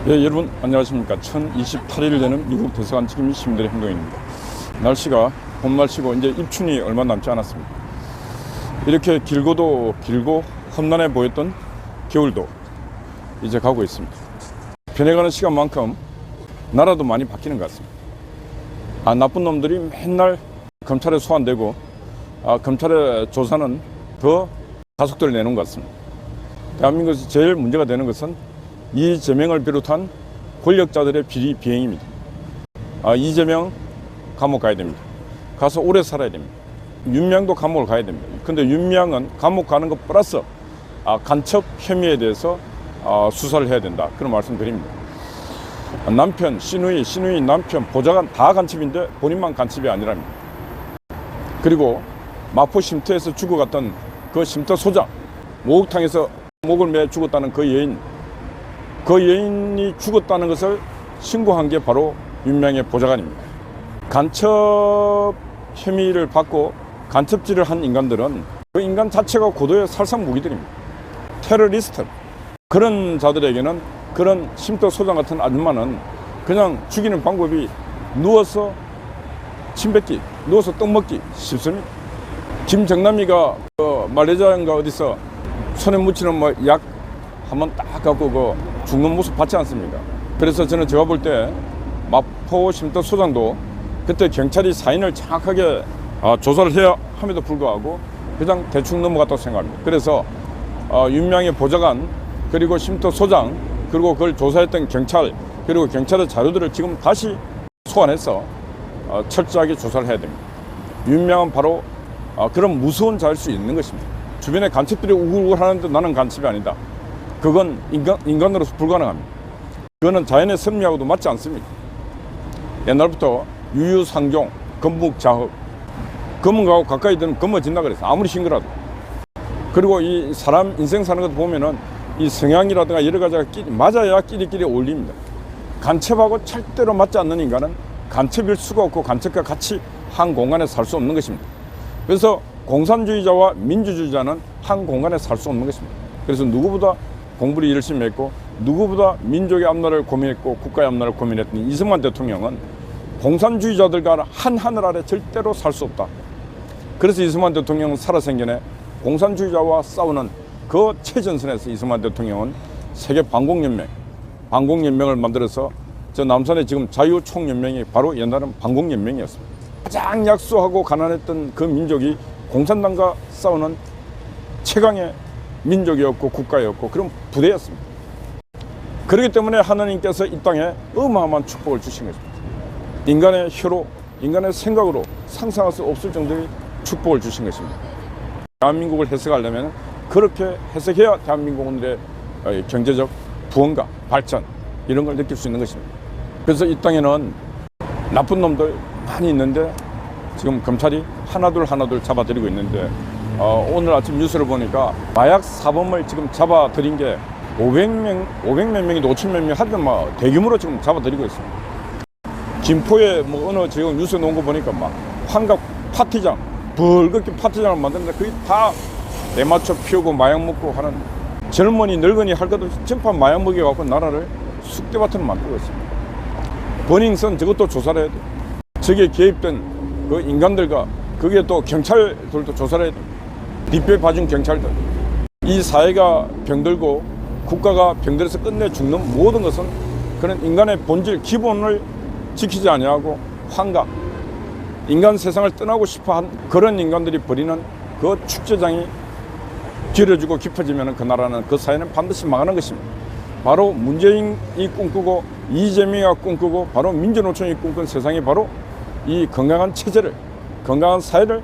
예, 여러분 안녕하십니까. 1028일 되는 미국 대사관 책임 시민들의 행동입니다. 날씨가 봄 날씨고 이제 입춘이 얼마 남지 않았습니다. 이렇게 길고도 길고 험난해 보였던 겨울도 이제 가고 있습니다. 변해가는 시간만큼 나라도 많이 바뀌는 것 같습니다. 나쁜 놈들이 맨날 검찰에 소환되고 검찰의 조사는 더 가속도를 내는 것 같습니다. 대한민국에서 제일 문제가 되는 것은 이재명을 비롯한 권력자들의 비리 비행입니다. 이재명 감옥 가야 됩니다. 가서 오래 살아야 됩니다. 윤명도 감옥을 가야 됩니다. 근데 윤명은 감옥 가는 것 플러스 간첩 혐의에 대해서 수사를 해야 된다. 그런 말씀 드립니다. 남편, 시누이 남편, 보좌관 다 간첩인데 본인만 간첩이 아니랍니다. 그리고 마포 쉼터에서 죽어갔던 그 쉼터 소장, 목욕탕에서 목을 매 죽었다는 그 여인이 죽었다는 것을 신고한 게 바로 윤명의 보좌관입니다. 간첩 혐의를 받고 간첩질을 한 인간들은 그 인간 자체가 고도의 살상 무기들입니다. 테러리스트. 그런 자들에게는 그런 쉼터 소장 같은 아줌마는 그냥 죽이는 방법이 누워서 침 뱉기, 누워서 떡 먹기 쉽습니다. 김정남이가 말레이시아인가 어디서 손에 묻히는 약 한번 딱 갖고 죽는 모습 봤지 않습니까? 그래서 저는 제가 볼 때 마포 쉼터 소장도 그때 경찰이 사인을 정확하게 조사를 해야 함에도 불구하고 그냥 대충 넘어갔다고 생각합니다. 그래서 윤명의 보좌관, 그리고 쉼터 소장, 그리고 그걸 조사했던 경찰, 그리고 경찰의 자료들을 지금 다시 소환해서 철저하게 조사를 해야 됩니다. 윤명은 바로 그런 무서운 자일 수 있는 것입니다. 주변에 간첩들이 우글우글 하는데 나는 간첩이 아니다. 그건 인간으로서 불가능합니다. 그거는 자연의 섭리하고도 맞지 않습니다. 옛날부터 유유상종, 검묵자흑, 검은가하고 가까이 되면 검어진다 그랬어. 아무리 싱그라도. 그리고 이 사람 인생 사는 것 보면은 이 성향이라든가 여러 가지가 맞아야 끼리끼리 어울립니다. 간첩하고 절대로 맞지 않는 인간은 간첩일 수가 없고 간첩과 같이 한 공간에 살 수 없는 것입니다. 그래서 공산주의자와 민주주의자는 한 공간에 살 수 없는 것입니다. 그래서 누구보다 공부를 열심히 했고 누구보다 민족의 앞날을 고민했고 국가의 앞날을 고민했던 이승만 대통령은 공산주의자들과 한 하늘 아래 절대로 살 수 없다. 그래서 이승만 대통령은 살아생전에 공산주의자와 싸우는 그 최전선에서 이승만 대통령은 세계 반공연맹을 만들어서 저 남산에 지금 자유총연맹이 바로 옛날은 반공연맹이었습니다. 가장 약소하고 가난했던 그 민족이 공산당과 싸우는 최강의 민족이었고 국가였고 그런 부대였습니다. 그렇기 때문에 하나님께서 이 땅에 어마어마한 축복을 주신 것입니다. 인간의 혀로, 인간의 생각으로 상상할 수 없을 정도의 축복을 주신 것입니다. 대한민국을 해석하려면 그렇게 해석해야 대한민국의 경제적 부흥과 발전 이런 걸 느낄 수 있는 것입니다. 그래서 이 땅에는 나쁜 놈들 많이 있는데 지금 검찰이 하나둘 잡아들이고 있는데 오늘 아침 뉴스를 보니까 마약 사범을 지금 잡아들인 게 500몇 명이도 5,000몇 명 하여튼 대규모로 지금 잡아들이고 있습니다. 김포에 어느 지금 뉴스에 놓은 거 보니까 환각 파티장, 붉게 파티장을 만드는데 그게 다 대마초 피우고 마약 먹고 하는 젊은이 늙은이 할 것 없이 전파 마약 먹여갖고 나라를 쑥대밭으로 만들고 있습니다. 버닝썬 저것도 조사를 해야 돼. 저기에 개입된 그 인간들과 거기에 또 경찰들도 조사를 해야 돼. 뒷배 봐준 경찰들. 이 사회가 병들고 국가가 병들어서 끝내 죽는 모든 것은 그런 인간의 본질, 기본을 지키지 아니하고 환각, 인간 세상을 떠나고 싶어한 그런 인간들이 벌이는 그 축제장이 길어지고 깊어지면 그 나라는 그 사회는 반드시 망하는 것입니다. 바로 문재인이 꿈꾸고 이재명이 꿈꾸고 바로 민주노총이 꿈꾼 세상이 바로 이 건강한 체제를, 건강한 사회를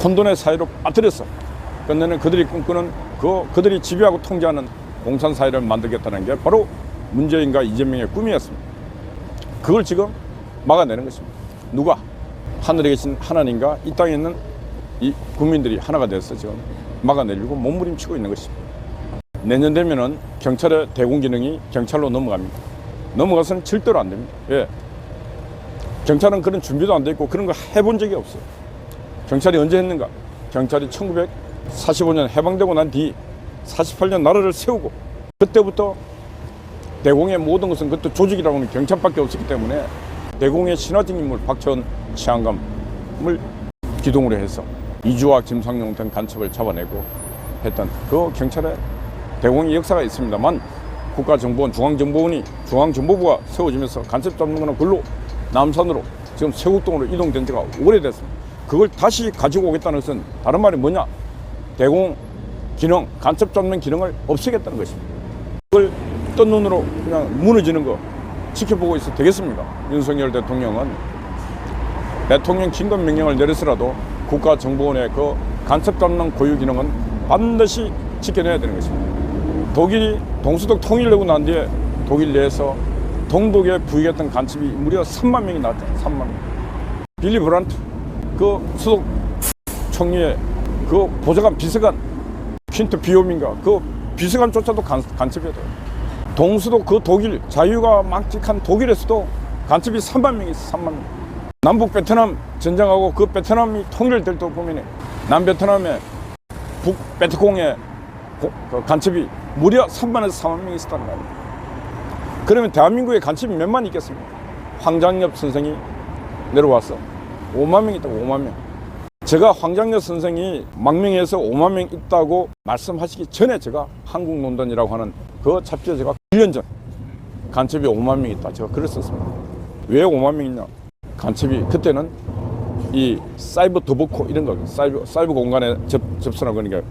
혼돈의 사회로 빠뜨려서 끝내는 그들이 꿈꾸는 그들이 지배하고 통제하는 공산사회를 만들겠다는 게 바로 문재인과 이재명의 꿈이었습니다. 그걸 지금 막아내는 것입니다. 누가? 하늘에 계신 하나님과 이 땅에 있는 이 국민들이 하나가 돼서 지금 막아내려고 몸부림치고 있는 것입니다. 내년 되면은 경찰의 대공기능이 경찰로 넘어갑니다. 넘어가서는 절대로 안 됩니다. 예. 경찰은 그런 준비도 안 돼 있고 그런 거 해본 적이 없어요. 경찰이 언제 했는가? 경찰이 1945년 해방되고 난 뒤 48년 나라를 세우고 그때부터 대공의 모든 것은 그것도 조직이라고 하면 경찰밖에 없었기 때문에 대공의 신화적 인물 박천 치안감을 기동으로 해서 이주와 김상용 등 간첩을 잡아내고 했던 그 경찰의 대공의 역사가 있습니다만 국가정보원 중앙정보부가 세워지면서 간첩 잡는 거는 글로 남산으로 지금 세곡동으로 이동된 지가 오래됐습니다. 그걸 다시 가지고 오겠다는 것은 다른 말이 뭐냐? 대공 기능, 간첩 잡는 기능을 없애겠다는 것입니다. 그걸 뜬 눈으로 그냥 무너지는 거 지켜보고 있어도 되겠습니까? 윤석열 대통령은 대통령 긴급 명령을 내려서라도 국가정보원의 그 간첩 잡는 고유 기능은 반드시 지켜내야 되는 것입니다. 독일이 동수독 통일되고 난 뒤에 독일 내에서 동독에 부역했던 간첩이 무려 3만 명이 나왔죠. 3만 명. 빌리 브란트 그 수독 총리의 그 보좌관 비서관 퀸트 비오민가 그 비서관조차도 간첩이었어요. 동수독 그 독일 자유가 망직한 독일에서도 간첩이 3만 명이 있어요. 3만 명. 남북 베트남 전쟁하고 그 베트남이 통일될 때 보면 남베트남의 북베트콩의 그 간첩이 무려 3만에서 4만 명이 있었다는 거예요. 그러면 대한민국에 간첩이 몇만 있겠습니까? 황장엽 선생이 내려와서 5만 명 있다고 5만 명. 제가 황장엽 선생이 망명해서 5만 명 있다고 말씀하시기 전에 제가 한국논단이라고 하는 그 잡지에 제가 1년 전 간첩이 5만 명 있다 제가 글을 썼습니다. 왜 5만 명이냐? 간첩이 그때는 이 사이버 도보코 이런 거 사이버 공간에 접선하고 그러니까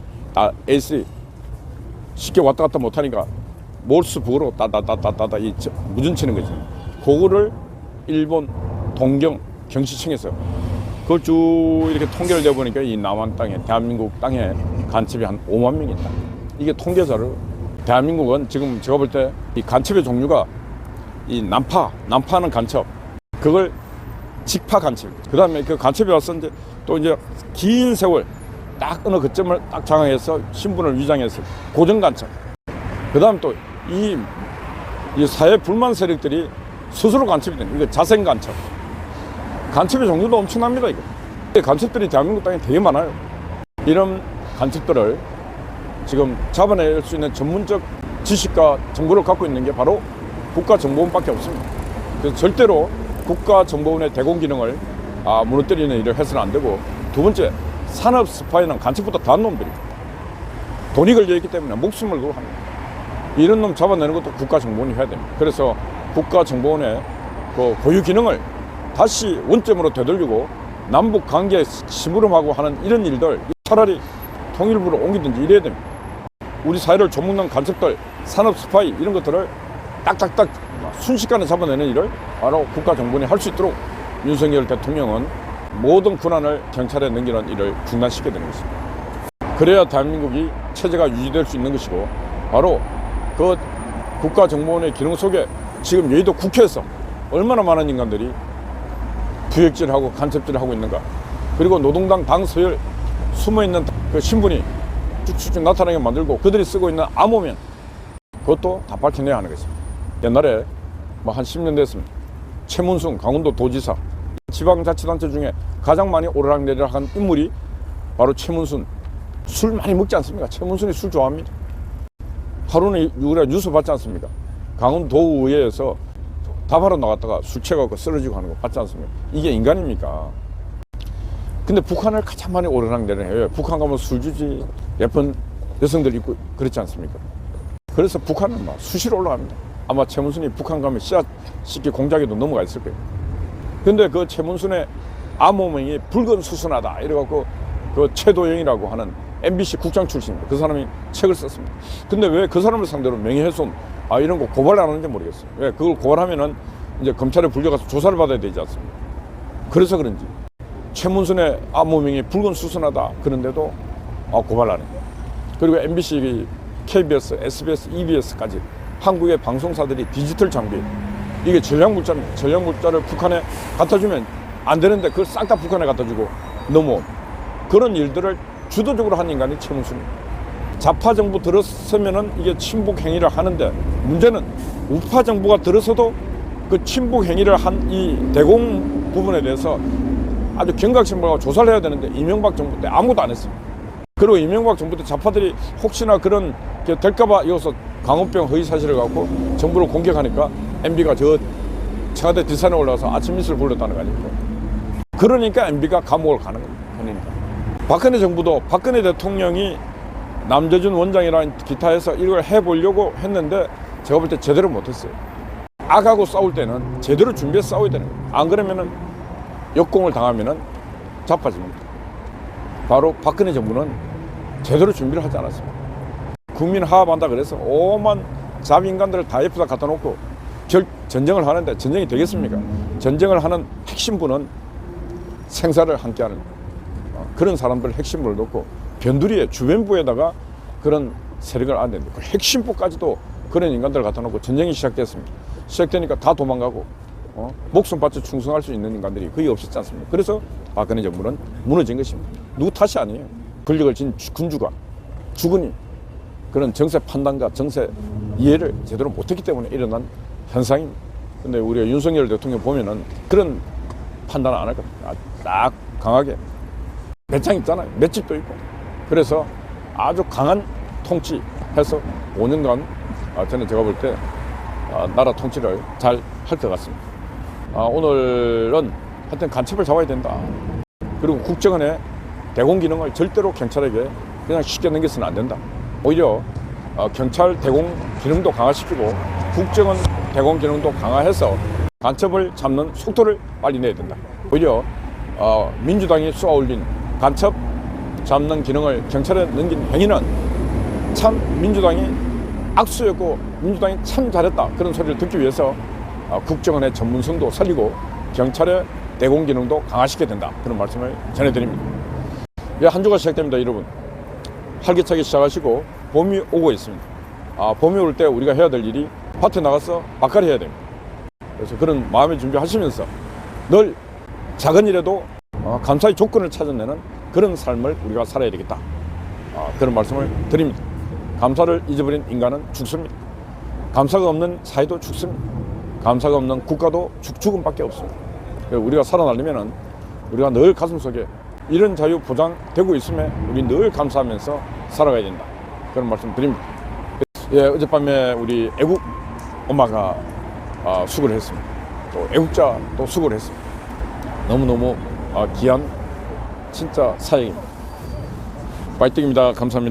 A3 쉽게 왔다 갔다 못하니까 몰스북으로 따다따다따다 이 무전 치는 거지. 그거를 일본 동경 경시청에서 그걸 쭉 이렇게 통계를 내보니까 이 남한 땅에 대한민국 땅에 간첩이 한 5만 명 있다. 이게 통계자료. 대한민국은 지금 제가 볼 때 이 간첩의 종류가 이 난파하는 간첩, 그걸 직파 간첩. 그 다음에 그 간첩이 와서 이제 긴 세월 딱 어느 그점을 딱 장악해서 신분을 위장해서 고정 간첩. 그 다음 또 이 사회 불만 세력들이 스스로 간첩이 되는 이거 자생 간첩. 간첩의 종류도 엄청납니다. 이거. 간첩들이 대한민국 땅에 되게 많아요. 이런 간첩들을 지금 잡아낼 수 있는 전문적 지식과 정보를 갖고 있는 게 바로 국가정보원밖에 없습니다. 그래서 절대로 국가정보원의 대공 기능을 무너뜨리는 일을 해서는 안 되고, 두 번째, 산업 스파이는 간첩보다 더한 놈들입니다. 돈이 걸려있기 때문에 목숨을 걸고 합니다. 이런 놈 잡아내는 것도 국가정보원이 해야 됩니다. 그래서 국가정보원의 그 고유 기능을 다시 원점으로 되돌리고 남북 관계에 심부름하고 하는 이런 일들 차라리 통일부로 옮기든지 이래야 됩니다. 우리 사회를 조먹는 간첩들, 산업 스파이 이런 것들을 딱딱딱 순식간에 잡아내는 일을 바로 국가정보원이 할 수 있도록 윤석열 대통령은 모든 권한을 경찰에 넘기는 일을 중단시켜야 되는 것입니다. 그래야 대한민국이 체제가 유지될 수 있는 것이고, 바로 그 국가정보원의 기능 속에 지금 여의도 국회에서 얼마나 많은 인간들이 부역질하고 간첩질을 하고 있는가. 그리고 노동당 당서열 숨어있는 그 신분이 쭉쭉쭉 나타나게 만들고 그들이 쓰고 있는 암호면 그것도 다 밝혀내야 하는 것입니다. 옛날에 뭐 한 10년 됐습니다. 최문순 강원도 도지사, 지방자치단체 중에 가장 많이 오르락내리락 한 인물이 바로 최문순. 술 많이 먹지 않습니까? 최문순이 술 좋아합니다. 하루는 우리가 뉴스 봤지 않습니까? 강원도의회에서 답하러 나갔다가 술 취해갖고 쓰러지고 하는 거 봤지 않습니까? 이게 인간입니까? 근데 북한을 가장 많이 오르락내리락 해요. 북한 가면 술 주지, 예쁜 여성들 있고 그렇지 않습니까? 그래서 북한은 막 수시로 올라갑니다. 아마 최문순이 북한 가면 씨앗 씻기 공작에도 넘어가 있을 거예요. 근데 그 최문순의 암호명이 붉은 수순하다 이래갖고 그 최도영이라고 하는 MBC 국장 출신입니다. 그 사람이 책을 썼습니다. 근데 왜 그 사람을 상대로 명예훼손 이런 거 고발 안 하는지 모르겠어요. 왜 그걸 고발하면은 이제 검찰에 불려가서 조사를 받아야 되지 않습니까? 그래서 그런지 최문순의 암호명이 붉은 수순하다 그런데도 고발 안 해요. 그리고 MBC, KBS, SBS, EBS까지 한국의 방송사들이 디지털 장비, 이게 전략물자입니다. 전략물자를 북한에 갖다주면 안 되는데 그걸 싹 다 북한에 갖다주고 넘어온 그런 일들을 주도적으로 한 인간이 최문순입니다. 좌파 정부 들었으면은 이게 친북 행위를 하는데, 문제는 우파 정부가 들어서도 그 친북 행위를 한 이 대공 부분에 대해서 아주 경각심을 조사를 해야 되는데 이명박 정부 때 아무도 안 했습니다. 그리고 이명박 정부 때 좌파들이 혹시나 그런 게 될까봐 이어서 광우병 허위 사실을 갖고 정부를 공격하니까 MB가 저 청와대 뒷산에 올라가서 아침 미스를 불렀다는 거 아닙니까? 그러니까 MB가 감옥을 가는 겁니다. 그러니까 박근혜 정부도 박근혜 대통령이 남재준 원장이라는 기타에서 이걸 해보려고 했는데 제가 볼 때 제대로 못했어요. 악하고 싸울 때는 제대로 준비해서 싸워야 되는 거예요. 안 그러면은 역공을 당하면은 자빠집니다. 바로 박근혜 정부는 제대로 준비를 하지 않았습니다. 국민 화합한다 그래서 오만 자비인간들을 다 옆에다 갖다 놓고 전쟁을 하는데 전쟁이 되겠습니까? 전쟁을 하는 핵심부는 생사를 함께하는 그런 사람들 핵심부를 놓고 변두리에 주변부에다가 그런 세력을 안 된다. 그 핵심부까지도 그런 인간들을 갖다 놓고 전쟁이 시작됐습니다. 시작되니까 다 도망가고 목숨 바쳐 충성할 수 있는 인간들이 거의 없었지 않습니까? 그래서 박근혜 정부는 무너진 것입니다. 누구 탓이 아니에요. 권력을 쥔 군주가 주군이 그런 정세 판단과 정세 이해를 제대로 못했기 때문에 일어난 현상입니다. 근데 우리가 윤석열 대통령 보면은 그런 판단을 안 할 겁니다. 딱 강하게 매장 있잖아요. 맷집도 있고. 그래서 아주 강한 통치해서 5년간 저는 제가 볼 때 나라 통치를 잘 할 것 같습니다. 오늘은 하여튼 간첩을 잡아야 된다. 그리고 국정원의 대공 기능을 절대로 경찰에게 그냥 쉽게 넘겨서는 안 된다. 오히려 경찰 대공 기능도 강화시키고 국정원 대공 기능도 강화해서 간첩을 잡는 속도를 빨리 내야 된다. 오히려 민주당이 쏘아올린 간첩 잡는 기능을 경찰에 넘긴 행위는 참 민주당이 악수였고 민주당이 참 잘했다 그런 소리를 듣기 위해서 국정원의 전문성도 살리고 경찰의 대공 기능도 강화시켜야 된다 그런 말씀을 전해드립니다. 이제 한 주가 시작됩니다. 여러분 활기차게 시작하시고 봄이 오고 있습니다. 봄이 올 때 우리가 해야 될 일이 밭에 나가서 막갈이 해야 됩니다. 그래서 그런 마음의 준비하시면서 늘 작은 일에도 감사의 조건을 찾아내는 그런 삶을 우리가 살아야 되겠다. 그런 말씀을 드립니다. 감사를 잊어버린 인간은 죽습니다. 감사가 없는 사회도 죽습니다. 감사가 없는 국가도 죽음밖에 없습니다. 우리가 살아나려면 우리가 늘 가슴속에 이런 자유 보장되고 있음에 우리 늘 감사하면서 살아가야 된다. 그런 말씀 드립니다. 예, 어젯밤에 우리 애국 엄마가 수고를 했습니다. 또 애국자 또 수고를 했습니다. 너무너무 귀한 진짜 사역입니다. 파이팅입니다. 감사합니다.